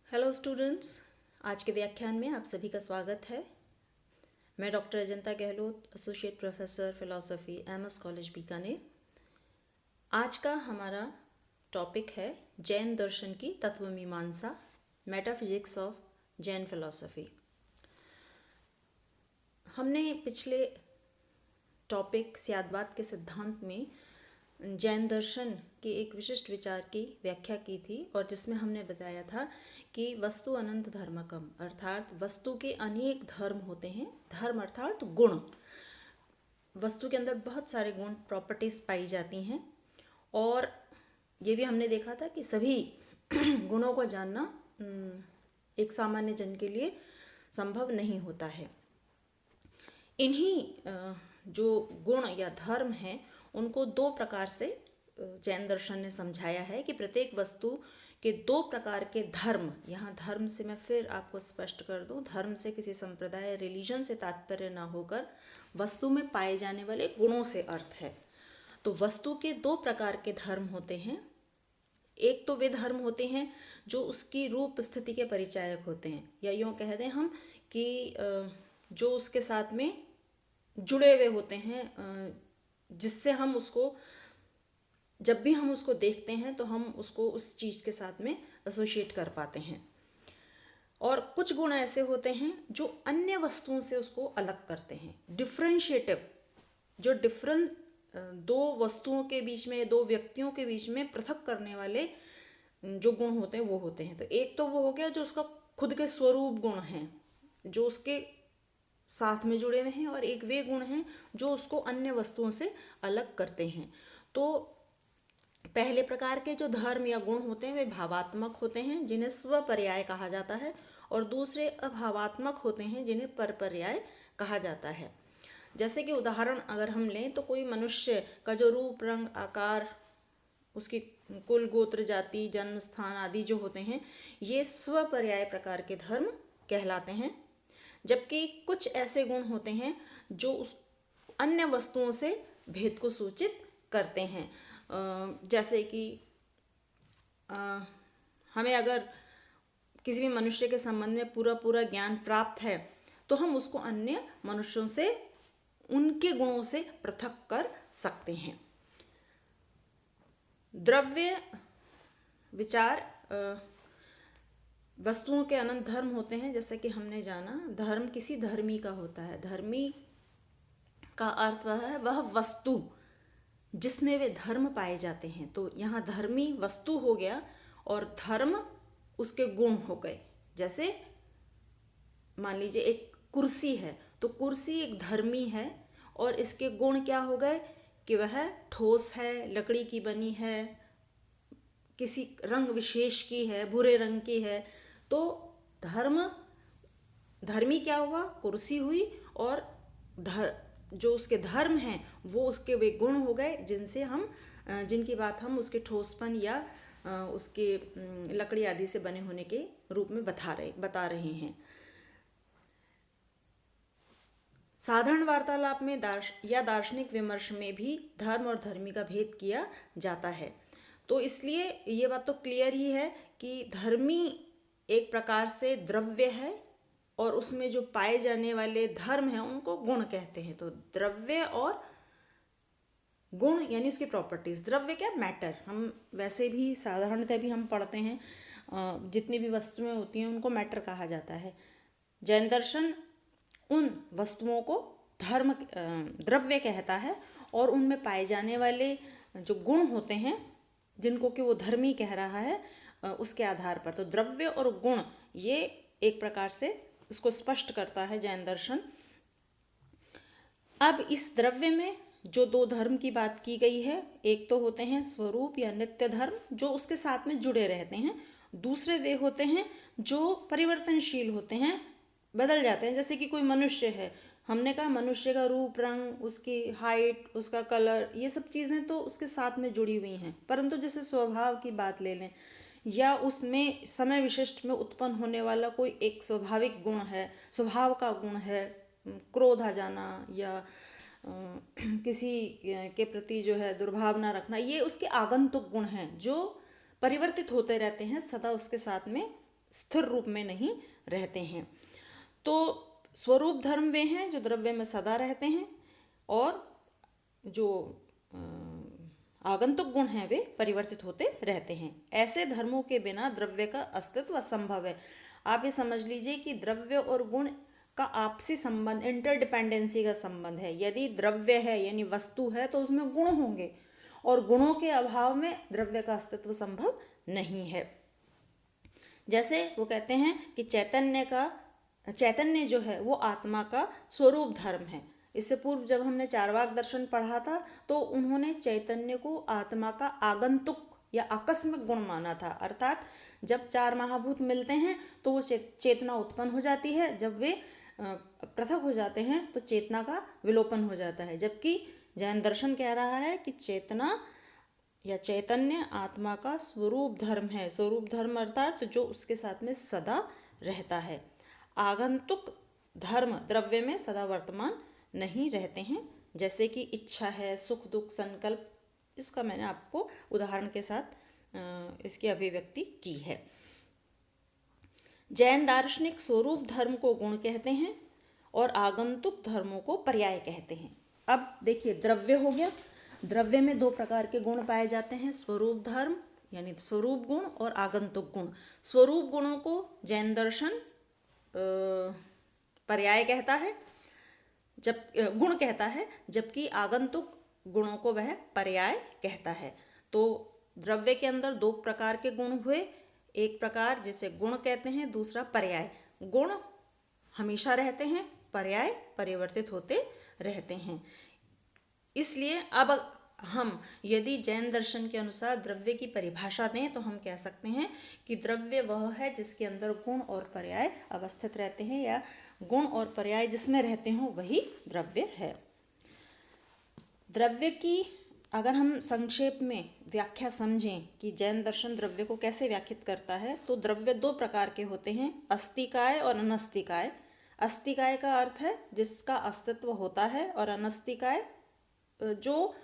Hello students, आज के व्याख्यान में आप सभी का स्वागत है। मैं doctor Ajanta Gehlot, associate professor philosophy, MS college Bikaner. आज का हमारा टॉपिक है जैन दर्शन की तत्वमीमांसा, मेटाफिजिक्स ऑफ जैन फिलॉसफी। हमने पिछले टॉपिक स्याद्वाद के सिद्धांत में जैन दर्शन के एक विशिष्ट विचार की व्याख्या की थी और जिसमें हमने बताया था कि वस्तु अनंत धर्मकम, अर्थात वस्तु के अनेक धर्म होते हैं। धर्म अर्थात गुण, वस्तु के अंदर बहुत सारे गुण, प्रॉपर्टीज पाई जाती हैं और ये भी हमने देखा था कि सभी गुणों को जानना एक सामान्य जन के लिए संभव नहीं होता है। इन्हीं जो गुण या धर्म हैं उनको दो प्रकार से जैन दर्शन ने समझाया है कि प्रत्येक वस्तु के दो प्रकार के धर्म, यहाँ धर्म से मैं फिर आपको स्पष्ट कर दूं, धर्म से किसी संप्रदाय रिलीजन से तात्पर्य ना होकर वस्तु में पाए जाने वाले गुणों से अर्थ है। तो वस्तु के दो प्रकार के धर्म होते हैं। एक तो वे धर्म होते हैं जो उसकी रूप स्थिति के परिचायक होते हैं, या यूँ कह दें हम कि जो उसके साथ में जुड़े हुए होते हैं, जिससे हम उसको, जब भी हम उसको देखते हैं तो हम उसको उस चीज़ के साथ में एसोशिएट कर पाते हैं। और कुछ गुण ऐसे होते हैं जो अन्य वस्तुओं से उसको अलग करते हैं, डिफरेंशिएटिव, जो डिफरेंस दो वस्तुओं के बीच में, दो व्यक्तियों के बीच में पृथक करने वाले जो गुण होते हैं वो होते हैं। तो एक तो वो हो गया जो उसका खुद के स्वरूप गुण हैं, जो उसके साथ में जुड़े हुए हैं, और एक वे गुण हैं जो उसको अन्य वस्तुओं से अलग करते हैं। तो पहले प्रकार के जो धर्म या गुण होते हैं वे भावात्मक होते हैं, जिन्हें स्वपर्याय कहा जाता है, और दूसरे अभावात्मक होते हैं जिन्हें परपर्याय कहा जाता है। जैसे कि उदाहरण अगर हम लें तो कोई मनुष्य का जो रूप, रंग, आकार, उसकी कुल, गोत्र, जाति, जन्म स्थान आदि जो होते हैं ये स्वपर्याय प्रकार के धर्म कहलाते हैं। जबकि कुछ ऐसे गुण होते हैं जो उस अन्य वस्तुओं से भेद को सूचित करते हैं। जैसे कि हमें अगर किसी भी मनुष्य के संबंध में पूरा ज्ञान प्राप्त है तो हम उसको अन्य मनुष्यों से, उनके गुणों से पृथक कर सकते हैं। द्रव्य विचार, वस्तुओं के अनंत धर्म होते हैं। जैसे कि हमने जाना, धर्म किसी धर्मी का होता है। धर्मी का अर्थ वह वस्तु जिसमें वे धर्म पाए जाते हैं। तो यहाँ धर्मी वस्तु हो गया और धर्म उसके गुण हो गए। जैसे मान लीजिए एक कुर्सी है, तो कुर्सी एक धर्मी है और इसके गुण क्या हो गए कि वह ठोस है, लकड़ी की बनी है, किसी रंग विशेष की है, भूरे रंग की है। तो धर्मी क्या हुआ, कुर्सी हुई, और जो उसके धर्म हैं वो उसके वे गुण हो गए जिनसे हम, जिनकी बात हम उसके ठोसपन या उसके लकड़ी आदि से बने होने के रूप में बता रहे हैं। साधारण वार्तालाप में या दार्शनिक विमर्श में भी धर्म और धर्मी का भेद किया जाता है। तो इसलिए ये बात तो क्लियर ही है कि धर्मी एक प्रकार से द्रव्य है और उसमें जो पाए जाने वाले धर्म हैं उनको गुण कहते हैं। तो द्रव्य और गुण यानी उसकी प्रॉपर्टीज। द्रव्य क्या, मैटर। हम वैसे भी साधारणतः भी हम पढ़ते हैं, जितनी भी वस्तुएं होती हैं उनको मैटर कहा जाता है। जैन दर्शन उन वस्तुओं को द्रव्य कहता है और उनमें पाए जाने वाले जो गुण होते हैं जिनको कि वो धर्मी कह रहा है, उसके आधार पर। तो द्रव्य और गुण ये एक प्रकार से इसको स्पष्ट करता है जैन दर्शन। अब इस द्रव्य में जो दो धर्म की बात की गई है, एक तो होते हैं स्वरूप या नित्य धर्म जो उसके साथ में जुड़े रहते हैं, दूसरे वे होते हैं जो परिवर्तनशील होते हैं, बदल जाते हैं। जैसे कि कोई मनुष्य है, हमने कहा मनुष्य का रूप, रंग, उसकी हाइट, उसका कलर, ये सब चीज़ें तो उसके साथ में जुड़ी हुई हैं। परंतु जैसे स्वभाव की बात ले लें या उसमें समय विशिष्ट में उत्पन्न होने वाला कोई एक स्वाभाविक गुण है, स्वभाव का गुण है, क्रोध आ जाना या किसी के प्रति जो है दुर्भावना रखना, ये उसके आगंतुक गुण हैं जो परिवर्तित होते रहते हैं, सदा उसके साथ में स्थिर रूप में नहीं रहते हैं। तो स्वरूप धर्म वे हैं जो द्रव्य में सदा रहते हैं, और जो आगंतुक गुण हैं वे परिवर्तित होते रहते हैं। ऐसे धर्मों के बिना द्रव्य का अस्तित्व असंभव है। आप ये समझ लीजिए कि द्रव्य और गुण का आपसी संबंध, इंटरडिपेंडेंसी का संबंध है। यदि द्रव्य है यानी वस्तु है तो उसमें गुण होंगे, और गुणों के अभाव में द्रव्य का अस्तित्व संभव नहीं है। जैसे वो कहते हैं कि चैतन्य जो है वो आत्मा का स्वरूप धर्म है। इससे पूर्व जब हमने चार्वाक दर्शन पढ़ा था तो उन्होंने चैतन्य को आत्मा का आगंतुक या आकस्मिक गुण माना था, अर्थात जब चार महाभूत मिलते हैं तो वो चेतना उत्पन्न हो जाती है, जब वे पृथक हो जाते हैं तो चेतना का विलोपन हो जाता है। जबकि जैन दर्शन कह रहा है कि चेतना या चैतन्य आत्मा का स्वरूप धर्म है। स्वरूप धर्म अर्थात जो उसके साथ में सदा रहता है। आगंतुक धर्म द्रव्य में सदा वर्तमान नहीं रहते हैं, जैसे कि इच्छा है, सुख दुख, संकल्प। इसका मैंने आपको उदाहरण के साथ इसकी अभिव्यक्ति की है। जैन दार्शनिक स्वरूप धर्म को गुण कहते हैं और आगंतुक धर्मों को पर्याय कहते हैं। अब देखिए, द्रव्य हो गया। द्रव्य में दो प्रकार के गुण पाए जाते हैं, स्वरूप धर्म यानी स्वरूप गुण और आगंतुक गुण। स्वरूप गुणों को जैन दर्शन पर्याय कहता है, जब गुण कहता है, जबकि आगंतुक गुणों को वह पर्याय कहता है। तो द्रव्य के अंदर दो प्रकार के गुण हुए, एक प्रकार जिसे गुण कहते हैं, दूसरा पर्याय। गुण हमेशा रहते हैं, पर्याय परिवर्तित होते रहते हैं। इसलिए अब हम यदि जैन दर्शन के अनुसार द्रव्य की परिभाषा दें तो हम कह सकते हैं कि द्रव्य वह है जिसके अंदर गुण और पर्याय अवस्थित रहते हैं, या गुण और पर्याय जिसमें रहते हों वही द्रव्य है। द्रव्य की अगर हम संक्षेप में व्याख्या समझें कि जैन दर्शन द्रव्य को कैसे व्याख्यात करता है, तो द्रव्य दो प्रकार के होते हैं, अस्तिकाय और अनस्तिकाय। अस्तिकाय का अर्थ है जिसका अस्तित्व होता है, और अनस्तिकाय जो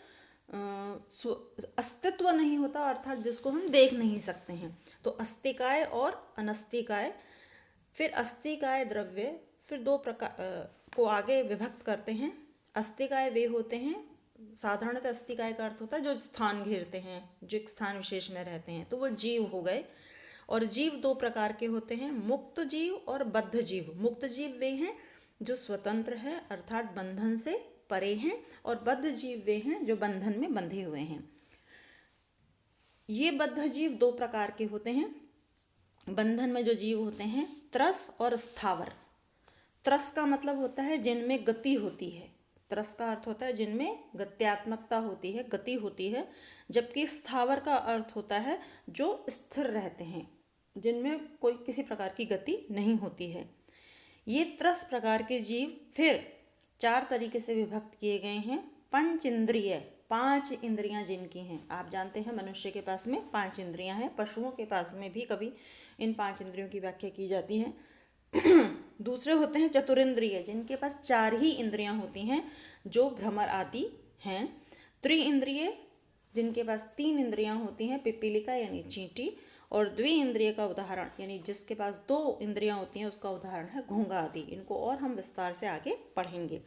अस्तित्व नहीं होता, अर्थात जिसको हम देख नहीं सकते हैं। तो अस्तिकाय और अनस्तिकाय। फिर अस्तिकाय द्रव्य फिर दो प्रकार को आगे विभक्त करते हैं। अस्तिकाय वे होते हैं, साधारणतः अस्तिकाय का अर्थ होता है जो स्थान घेरते हैं, जो एक स्थान विशेष में रहते हैं, तो वो जीव हो गए। और जीव दो प्रकार के होते हैं, मुक्त जीव और बद्ध जीव। मुक्त जीव वे हैं जो स्वतंत्र हैं, अर्थात बंधन से परे हैं, और बद्ध जीव वे हैं जो बंधन में बंधे हुए हैं। ये बद्ध जीव दो प्रकार के होते हैं। बंधन में जो जीव होते हैं, त्रस और स्थावर। त्रस का मतलब होता है जिनमें गति होती है, त्रस का अर्थ होता है जिनमें गत्यात्मकता होती है, गति होती है। जबकि स्थावर का अर्थ होता है जो स्थिर रहते हैं, जिनमें कोई किसी प्रकार की गति नहीं होती है। ये त्रस प्रकार के जीव फिर चार तरीके से विभक्त किए गए हैं। पंच इंद्रिय, पांच इंद्रियां जिनकी हैं, आप जानते हैं मनुष्य के पास में पांच इंद्रियां हैं, पशुओं के पास में भी कभी इन पांच इंद्रियों की व्याख्या की जाती है। दूसरे होते हैं चतुरिंद्रिय, जिनके पास चार ही इंद्रियां होती हैं, जो भ्रमर आदि हैं। त्रिइंद्रिय, जिनके पास तीन इंद्रियां होती हैं, पिपीलिका यानी चींटी। और द्विइंद्रिय का उदाहरण यानी जिसके पास दो इंद्रियां होती हैं, उसका उदाहरण है घोंघा आदि। इनको और हम विस्तार से आगे पढ़ेंगे।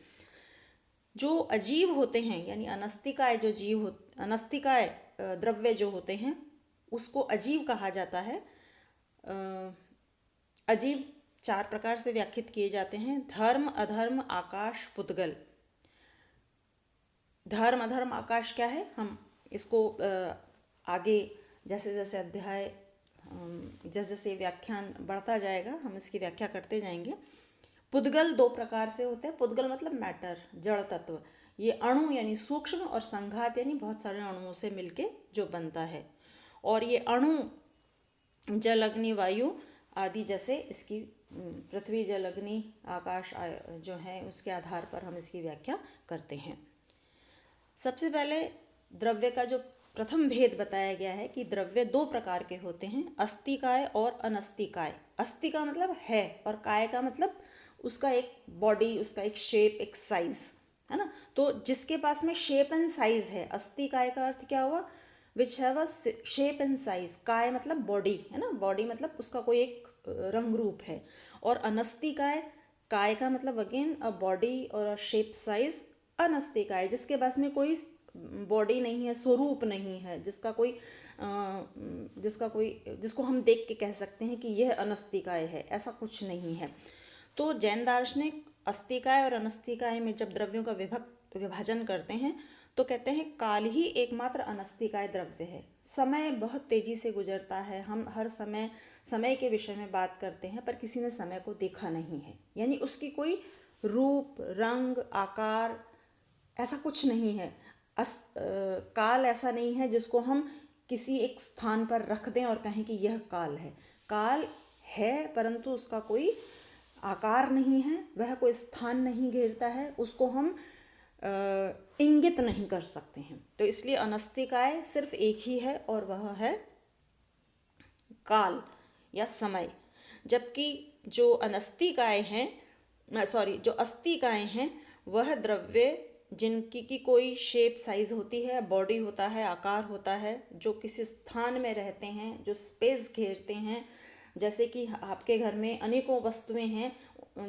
जो अजीव होते हैं यानी अनस्तिकाय जो जीव अनस्तिकाय द्रव्य जो होते हैं, उसको अजीव कहा जाता है। अजीव चार प्रकार से व्याख्यात किए जाते हैं, धर्म, अधर्म, आकाश, पुद्गल। धर्म, अधर्म, आकाश क्या है, हम इसको आगे जैसे जैसे अध्याय जैसे जैसे व्याख्यान बढ़ता जाएगा हम इसकी व्याख्या करते जाएंगे। पुद्गल दो प्रकार से होते हैं। पुद्गल मतलब मैटर, जड़ तत्व। ये अणु यानी सूक्ष्म, और संघात यानी बहुत सारे अणुओं से मिलके जो बनता है। और ये अणु जल, अग्नि, वायु आदि जैसे इसकी पृथ्वी, जल, अग्नि, आकाश जो है उसके आधार पर हम इसकी व्याख्या करते हैं। सबसे पहले द्रव्य का जो प्रथम भेद बताया गया है कि द्रव्य दो प्रकार के होते हैं, अस्तिकाय और अनस्तिकाय। अस्ति का मतलब है, और काय का मतलब उसका एक बॉडी, उसका एक शेप, एक साइज, है ना। तो जिसके पास में शेप एंड साइज है, अस्तिकाय का अर्थ क्या हुआ, which have a shape and size. काय मतलब बॉडी है ना, बॉडी मतलब उसका कोई एक रंग रूप है। और अनस्तिकाय, काय का मतलब अगेन अ बॉडी और अ शेप साइज। अनस्तिकाय जिसके पास में कोई बॉडी नहीं है, स्वरूप नहीं है, जिसको हम देख के कह सकते हैं कि यह अनस्तिकाय है, ऐसा कुछ नहीं है। तो जैन दार्शनिक अस्तिकाय और अनस्तिकाय में जब द्रव्यों का विभाजन करते हैं तो कहते हैं काल ही एकमात्र अनस्तिकाय द्रव्य है। समय बहुत तेजी से गुजरता है, हम हर समय समय के विषय में बात करते हैं पर किसी ने समय को देखा नहीं है, यानी उसकी कोई रूप रंग आकार ऐसा कुछ नहीं है। काल ऐसा नहीं है जिसको हम किसी एक स्थान पर रख दें और कहें कि यह काल है। काल है परंतु उसका कोई आकार नहीं है, वह कोई स्थान नहीं घेरता है, उसको हम इंगित नहीं कर सकते हैं। तो इसलिए अनस्तिकाय सिर्फ एक ही है और वह है काल या समय। जबकि जो जो अस्तिकाय हैं वह द्रव्य जिनकी की कोई शेप साइज होती है, बॉडी होता है, आकार होता है, जो किसी स्थान में रहते हैं, जो स्पेस घेरते हैं। जैसे कि आपके घर में अनेकों वस्तुएं हैं,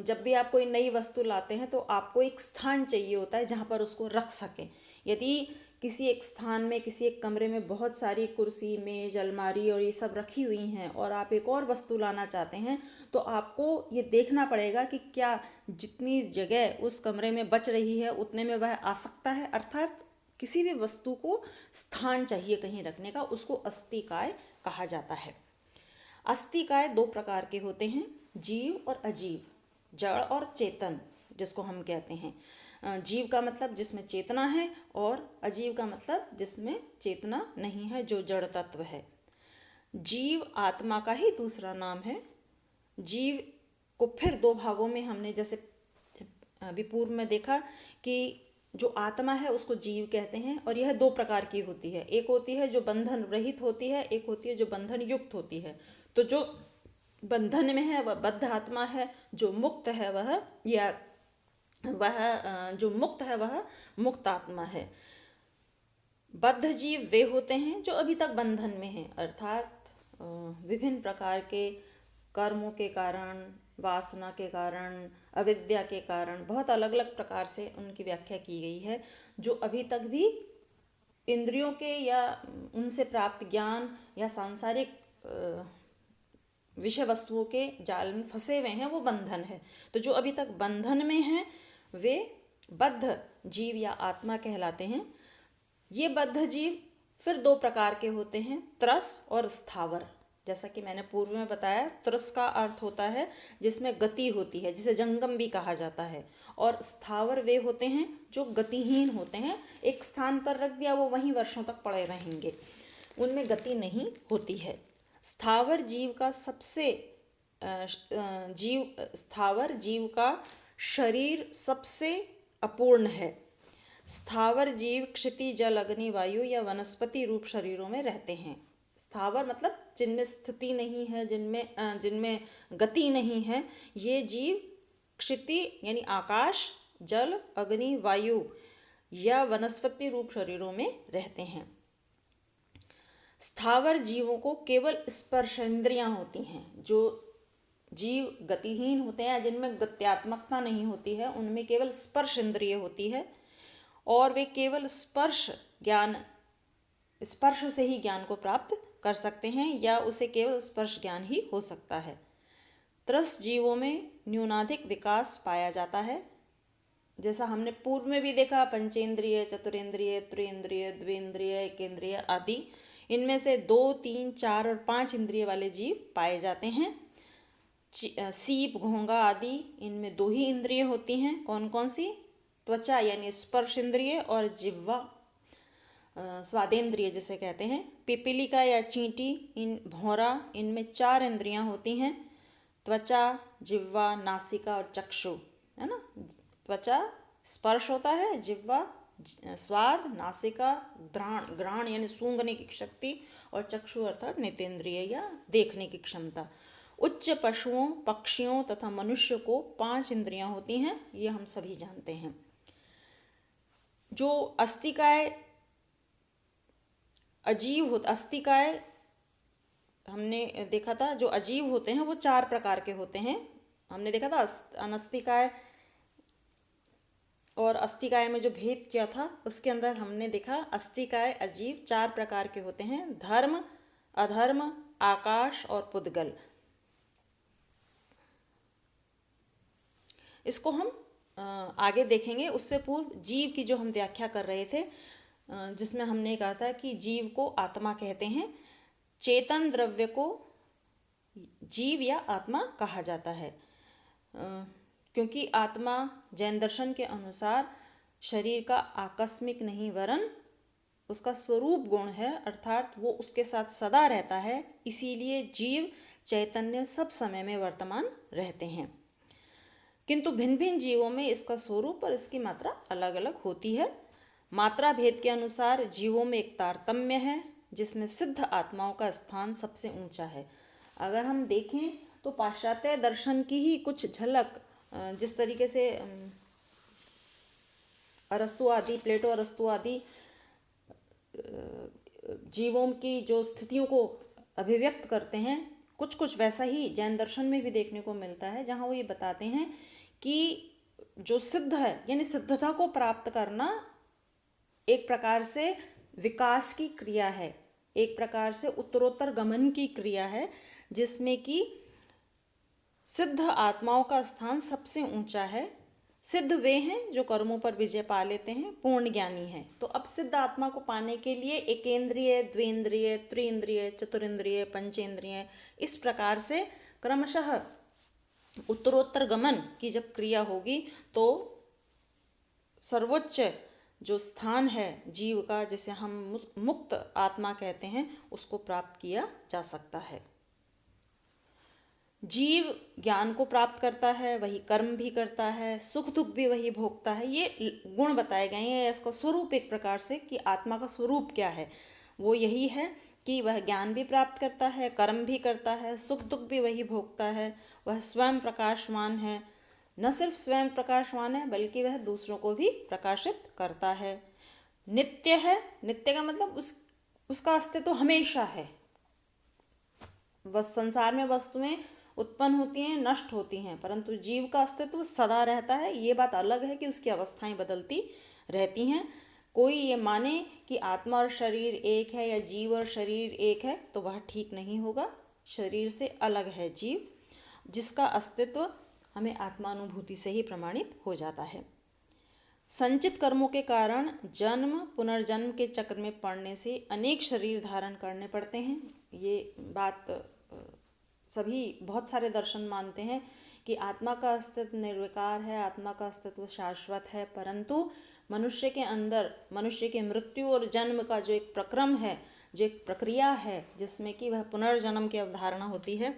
जब भी आप कोई नई वस्तु लाते हैं तो आपको एक स्थान चाहिए होता है जहाँ पर उसको रख सकें। यदि किसी एक स्थान में, किसी एक कमरे में बहुत सारी कुर्सी, मेज, अलमारी और ये सब रखी हुई हैं और आप एक और वस्तु लाना चाहते हैं तो आपको ये देखना पड़ेगा कि क्या जितनी जगह उस कमरे में बच रही है उतने में वह आ सकता है। अर्थात किसी भी वस्तु को स्थान चाहिए कहीं रखने का, उसको अस्तिकाय कहा जाता है। अस्तिकाय दो प्रकार के होते हैं, जीव और अजीव, जड़ और चेतन जिसको हम कहते हैं। जीव का मतलब जिसमें चेतना है और अजीव का मतलब जिसमें चेतना नहीं है, जो जड़ तत्व है। जीव आत्मा का ही दूसरा नाम है। जीव को फिर दो भागों में हमने जैसे अभी पूर्व में देखा कि जो आत्मा है उसको जीव कहते हैं और यह दो प्रकार की होती है। एक होती है जो बंधन रहित होती है, एक होती है जो बंधन युक्त होती है। तो जो बंधन में है वह बद्ध आत्मा है, जो मुक्त है वह मुक्त आत्मा है। बद्ध जीव वे होते हैं जो अभी तक बंधन में हैं, अर्थात विभिन्न प्रकार के कर्मों के कारण, वासना के कारण, अविद्या के कारण बहुत अलग अलग प्रकार से उनकी व्याख्या की गई है, जो अभी तक भी इंद्रियों के या उनसे प्राप्त ज्ञान या सांसारिक विषय वस्तुओं के जाल में फंसे हुए हैं, वो बंधन है। तो जो अभी तक बंधन में हैं वे बद्ध जीव या आत्मा कहलाते हैं। ये बद्ध जीव फिर दो प्रकार के होते हैं, त्रस और स्थावर। जैसा कि मैंने पूर्व में बताया, त्रस का अर्थ होता है जिसमें गति होती है, जिसे जंगम भी कहा जाता है। और स्थावर वे होते हैं जो गतिहीन होते हैं, एक स्थान पर रख दिया वो वहीं वर्षों तक पड़े रहेंगे, उनमें गति नहीं होती है। स्थावर जीव का शरीर सबसे अपूर्ण है। स्थावर जीव क्षिति, जल, अग्नि, वायु या वनस्पति रूप शरीरों में रहते हैं। स्थावर मतलब जिनमें स्थिति नहीं है, जिनमें गति नहीं है, ये जीव क्षिति यानी आकाश, जल, अग्नि, वायु या वनस्पति रूप शरीरों में रहते हैं। स्थावर जीवों को केवल स्पर्शेंद्रियां होती हैं। जो जीव गतिहीन होते हैं, जिनमें गत्यात्मकता नहीं होती है, उनमें केवल स्पर्श इंद्रिय होती है और वे केवल स्पर्श से ही ज्ञान को प्राप्त कर सकते हैं या उसे केवल स्पर्श ज्ञान ही हो सकता है। त्रस जीवों में न्यूनाधिक विकास पाया जाता है। जैसा हमने पूर्व में भी देखा, पंचेंद्रिय, चतुरेंद्रिय, त्रिइंद्रिय, द्विइंद्रिय, एकेंद्रिय आदि, इनमें से 2, 3, 4 और 5 इंद्रिय वाले जीव पाए जाते हैं। सीप, घोंगा आदि, इनमें 2 ही इंद्रिय होती हैं। कौन कौन सी? त्वचा यानी स्पर्श इंद्रिय और जिह्वा स्वादेंद्रिय जिसे कहते हैं। पिपीलिका या चींटी, भौरा, इनमें 4 इंद्रियां होती हैं, त्वचा, जिह्वा, नासिका और चक्षु, है ना। त्वचा स्पर्श होता है, जिह्वा स्वाद, नासिका घ्राण यानी सूंघने की शक्ति और चक्षु अर्थात नेत्रेंद्रिय या देखने की क्षमता। उच्च पशुओं, पक्षियों तथा मनुष्य को 5 इंद्रियां होती हैं, ये हम सभी जानते हैं। जो अस्तिकाय अजीव होता, अस्थिकाय हमने देखा था, जो अजीव होते हैं वो 4 प्रकार के होते हैं। हमने देखा था अनस्तिकाय और अस्थिकाय में जो भेद किया था उसके अंदर हमने देखा अस्थिकाय अजीव 4 प्रकार के होते हैं, धर्म, अधर्म, आकाश और पुद्गल। इसको हम आगे देखेंगे। उससे पूर्व जीव की जो हम व्याख्या कर रहे थे, जिसमें हमने कहा था कि जीव को आत्मा कहते हैं, चेतन द्रव्य को जीव या आत्मा कहा जाता है, क्योंकि आत्मा जैन दर्शन के अनुसार शरीर का आकस्मिक नहीं वरन उसका स्वरूप गुण है, अर्थात वो उसके साथ सदा रहता है। इसीलिए जीव चैतन्य सब समय में वर्तमान रहते हैं, किंतु भिन्न भिन्न जीवों में इसका स्वरूप और इसकी मात्रा अलग अलग होती है। मात्रा भेद के अनुसार जीवों में एक तारतम्य है, जिसमें सिद्ध आत्माओं का स्थान सबसे ऊंचा है। अगर हम देखें तो पाश्चात्य दर्शन की ही कुछ झलक, जिस तरीके से अरस्तु आदि, प्लेटो अरस्तु आदि जीवों की जो स्थितियों को अभिव्यक्त करते हैं, कुछ कुछ वैसा ही जैन दर्शन में भी देखने को मिलता है, जहाँ वो ये बताते हैं कि जो सिद्ध है, यानी सिद्धता को प्राप्त करना एक प्रकार से विकास की क्रिया है, एक प्रकार से उत्तरोत्तर गमन की क्रिया है, जिसमें कि सिद्ध आत्माओं का स्थान सबसे ऊंचा है। सिद्ध वे हैं जो कर्मों पर विजय पा लेते हैं, पूर्ण ज्ञानी हैं। तो अब सिद्ध आत्मा को पाने के लिए एकेंद्रिय, द्वेंद्रिय, त्रिइंद्रिय, चतुरिंद्रिय, पंचेंद्रिय, इस प्रकार से क्रमशः उत्तरोत्तर गमन की जब क्रिया होगी तो सर्वोच्च जो स्थान है जीव का, जिसे हम मुक्त आत्मा कहते हैं, उसको प्राप्त किया जा सकता है। जीव ज्ञान को प्राप्त करता है, वही कर्म भी करता है, सुख दुख भी वही भोगता है। ये गुण बताए गए हैं, इसका स्वरूप एक प्रकार से कि आत्मा का स्वरूप क्या है, वो यही है कि वह ज्ञान भी प्राप्त करता है, कर्म भी करता है, सुख दुख भी वही भोगता है, वह स्वयं प्रकाशमान है। न सिर्फ स्वयं प्रकाशमान है बल्कि वह दूसरों को भी प्रकाशित करता है। नित्य है, नित्य का मतलब उसका अस्तित्व हमेशा है। बस संसार में वस्तुएं उत्पन्न होती हैं, नष्ट होती हैं, परंतु जीव का अस्तित्व सदा रहता है। ये बात अलग है कि उसकी अवस्थाएं बदलती रहती हैं। कोई ये माने कि आत्मा और शरीर एक है या जीव और शरीर एक है तो वह ठीक नहीं होगा। शरीर से अलग है जीव, जिसका अस्तित्व हमें आत्मानुभूति से ही प्रमाणित हो जाता है। संचित कर्मों के कारण जन्म पुनर्जन्म के चक्र में पड़ने से अनेक शरीर धारण करने पड़ते हैं। ये बात सभी बहुत सारे दर्शन मानते हैं कि आत्मा का अस्तित्व निर्विकार है, आत्मा का अस्तित्व शाश्वत है, परंतु मनुष्य के अंदर मनुष्य की मृत्यु और जन्म का जो एक प्रक्रम है, जो एक प्रक्रिया है, जिसमें कि वह पुनर्जन्म की अवधारणा होती है,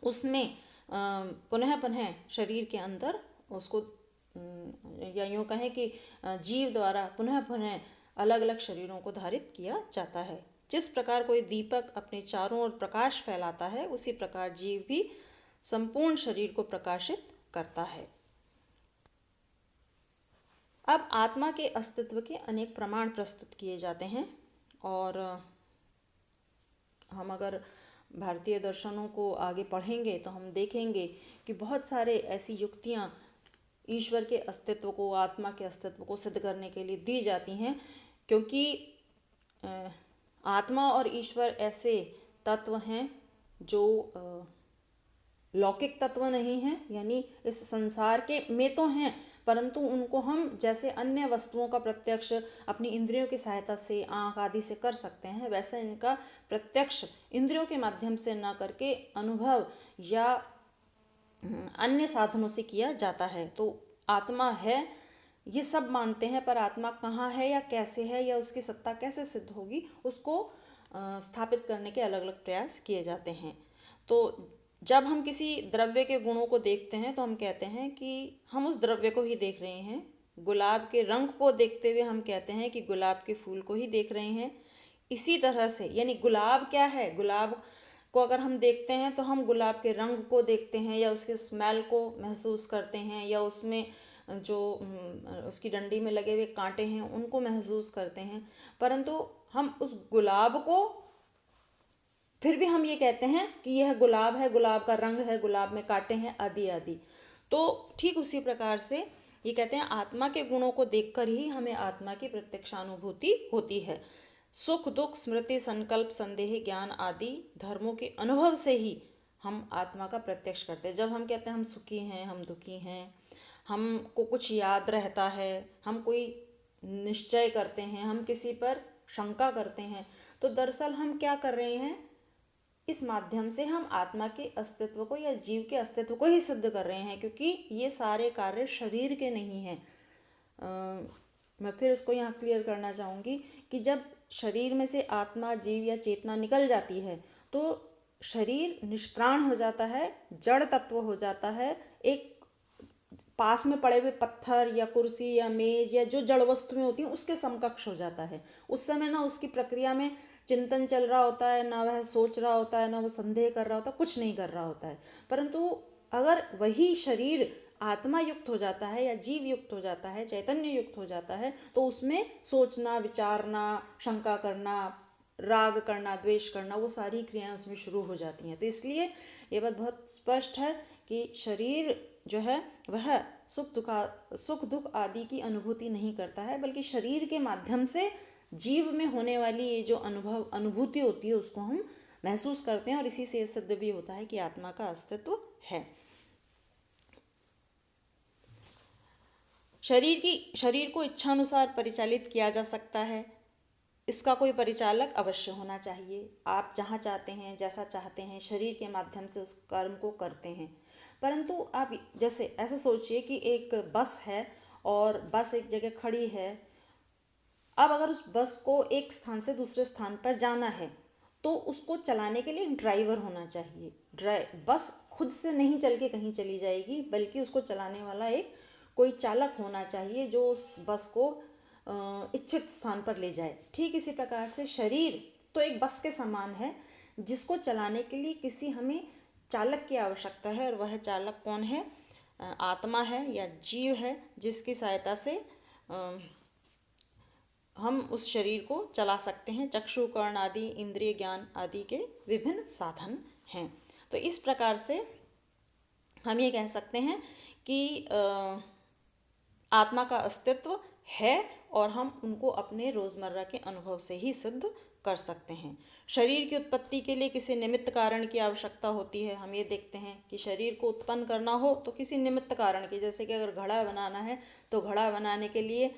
उसमें पुनः पुनः शरीर के अंदर उसको, या यूँ कहें कि जीव द्वारा पुनः पुनः अलग अलग शरीरों को धारित किया जाता है। जिस प्रकार कोई दीपक अपने चारों ओर प्रकाश फैलाता है, उसी प्रकार जीव भी संपूर्ण शरीर को प्रकाशित करता है। अब आत्मा के अस्तित्व के अनेक प्रमाण प्रस्तुत किए जाते हैं, और हम अगर भारतीय दर्शनों को आगे पढ़ेंगे तो हम देखेंगे कि बहुत सारे ऐसी युक्तियाँ ईश्वर के अस्तित्व को, आत्मा के अस्तित्व को सिद्ध करने के लिए दी जाती हैं, क्योंकि आत्मा और ईश्वर ऐसे तत्व हैं जो लौकिक तत्व नहीं हैं, यानी इस संसार के में तो हैं, परंतु उनको हम जैसे अन्य वस्तुओं का प्रत्यक्ष अपनी इंद्रियों की सहायता से, आँख आदि से कर सकते हैं, वैसे इनका प्रत्यक्ष इंद्रियों के माध्यम से न करके अनुभव या अन्य साधनों से किया जाता है। तो आत्मा है ये सब मानते हैं, पर आत्मा कहाँ है या कैसे है या उसकी सत्ता कैसे सिद्ध होगी, उसको स्थापित करने के अलग अलग प्रयास किए जाते हैं। तो जब हम किसी द्रव्य के गुणों को देखते हैं तो हम कहते हैं कि हम उस द्रव्य को ही देख रहे हैं। गुलाब के रंग को देखते हुए हम कहते हैं कि गुलाब के फूल को ही देख रहे हैं। इसी तरह से, यानी गुलाब क्या है, गुलाब को अगर हम देखते हैं तो हम गुलाब के रंग को देखते हैं या उसके स्मेल को महसूस करते हैं, या उसमें जो उसकी डंडी में लगे हुए कांटे हैं उनको महसूस करते हैं, परंतु हम उस गुलाब को फिर भी हम ये कहते हैं कि यह गुलाब है, गुलाब का रंग है, गुलाब में कांटे हैं, आदि आदि। तो ठीक उसी प्रकार से ये कहते हैं आत्मा के गुणों को देखकर ही हमें आत्मा की प्रत्यक्षानुभूति होती है। सुख दुख स्मृति संकल्प संदेह ज्ञान आदि धर्मों के अनुभव से ही हम आत्मा का प्रत्यक्ष करते हैं। जब हम कहते हैं हम सुखी हैं, हम दुखी हैं, हमको कुछ याद रहता है, हम कोई निश्चय करते हैं, हम किसी पर शंका करते हैं, तो दरअसल हम क्या कर रहे हैं, इस माध्यम से हम आत्मा के अस्तित्व को या जीव के अस्तित्व को ही सिद्ध कर रहे हैं, क्योंकि ये सारे कार्य शरीर के नहीं हैं। मैं फिर इसको यहाँ क्लियर करना चाहूँगी कि जब शरीर में से आत्मा, जीव या चेतना निकल जाती है तो शरीर निष्प्राण हो जाता है, जड़ तत्व हो जाता है, एक पास में पड़े हुए पत्थर या कुर्सी या मेज या जो जड़ वस्तुएं होती हैं उसके समकक्ष हो जाता है। उस समय ना उसकी प्रक्रिया में चिंतन चल रहा होता है, ना वह सोच रहा होता है, ना वो संदेह कर रहा होता है, कुछ नहीं कर रहा होता है। परंतु अगर वही शरीर आत्मा युक्त हो जाता है या जीव युक्त हो जाता है, चैतन्य युक्त हो जाता है, तो उसमें सोचना, विचारना, शंका करना, राग करना, द्वेष करना, वो सारी क्रियाएं उसमें शुरू हो जाती हैं। तो इसलिए ये बात बहुत स्पष्ट है कि शरीर जो है वह सुख दुख आदि की अनुभूति नहीं करता है, बल्कि शरीर के माध्यम से जीव में होने वाली ये जो अनुभूति होती है उसको हम महसूस करते हैं, और इसी से सिद्ध भी होता है कि आत्मा का अस्तित्व है। शरीर को इच्छानुसार परिचालित किया जा सकता है, इसका कोई परिचालक अवश्य होना चाहिए। आप जहाँ चाहते हैं, जैसा चाहते हैं, शरीर के माध्यम से उस कर्म को करते हैं। परंतु आप जैसे ऐसे सोचिए कि एक बस है और बस एक जगह खड़ी है। अब अगर उस बस को एक स्थान से दूसरे स्थान पर जाना है तो उसको चलाने के लिए एक ड्राइवर होना चाहिए। बस खुद से नहीं चल के कहीं चली जाएगी, बल्कि उसको चलाने वाला एक कोई चालक होना चाहिए जो उस बस को इच्छित स्थान पर ले जाए। ठीक इसी प्रकार से शरीर तो एक बस के समान है, जिसको चलाने के लिए किसी हमें चालक की आवश्यकता है, और वह चालक कौन है? आत्मा है या जीव है, जिसकी सहायता से हम उस शरीर को चला सकते हैं। चक्षु कर्ण आदि इंद्रिय ज्ञान आदि के विभिन्न साधन हैं। तो इस प्रकार से हम ये कह सकते हैं कि आत्मा का अस्तित्व है, और हम उनको अपने रोज़मर्रा के अनुभव से ही सिद्ध कर सकते हैं। शरीर की उत्पत्ति के लिए किसी निमित्त कारण की आवश्यकता होती है। हम ये देखते हैं कि शरीर को उत्पन्न करना हो तो किसी निमित्त कारण की, जैसे कि अगर घड़ा बनाना है तो घड़ा बनाने के लिए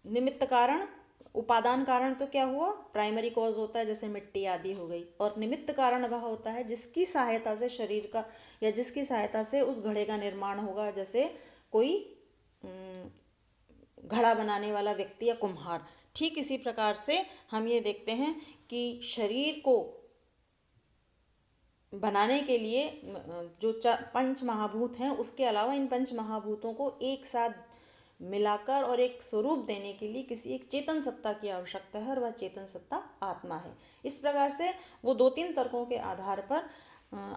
निमित्त कारण, उपादान कारण तो क्या हुआ? प्राइमरी कॉज होता है, जैसे मिट्टी आदि हो गई। और निमित्त कारण वह होता है जिसकी सहायता से शरीर का या जिसकी सहायता से उस घड़े का निर्माण होगा, जैसे कोई घड़ा बनाने वाला व्यक्ति या कुम्हार। ठीक इसी प्रकार से हम ये देखते हैं कि शरीर को बनाने के लिए जो पंच महाभूत हैं, उसके अलावा इन पंच महाभूतों को एक साथ मिलाकर और एक स्वरूप देने के लिए किसी एक चेतन सत्ता की आवश्यकता है, और वह चेतन सत्ता आत्मा है। इस प्रकार से वो 2-3 तर्कों के आधार पर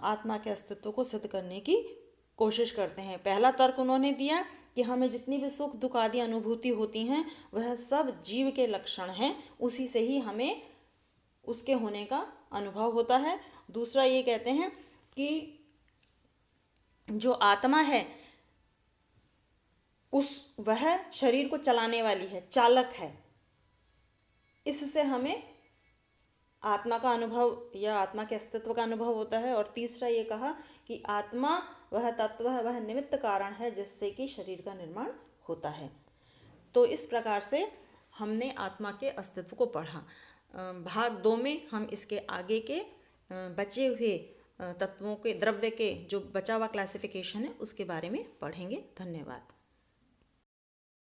आत्मा के अस्तित्व को सिद्ध करने की कोशिश करते हैं। पहला तर्क उन्होंने दिया कि हमें जितनी भी सुख दुख आदि अनुभूति होती हैं वह सब जीव के लक्षण हैं, उसी से ही हमें उसके होने का अनुभव होता है। दूसरा ये कहते हैं कि जो आत्मा है वह शरीर को चलाने वाली है, चालक है, इससे हमें आत्मा का अनुभव या आत्मा के अस्तित्व का अनुभव होता है। और तीसरा ये कहा कि आत्मा वह तत्व है, वह निमित्त कारण है जिससे कि शरीर का निर्माण होता है। तो इस प्रकार से हमने आत्मा के अस्तित्व को पढ़ा। भाग 2 में हम इसके आगे के बचे हुए तत्वों के, द्रव्य के जो बचा हुआ क्लासिफिकेशन है उसके बारे में पढ़ेंगे। धन्यवाद।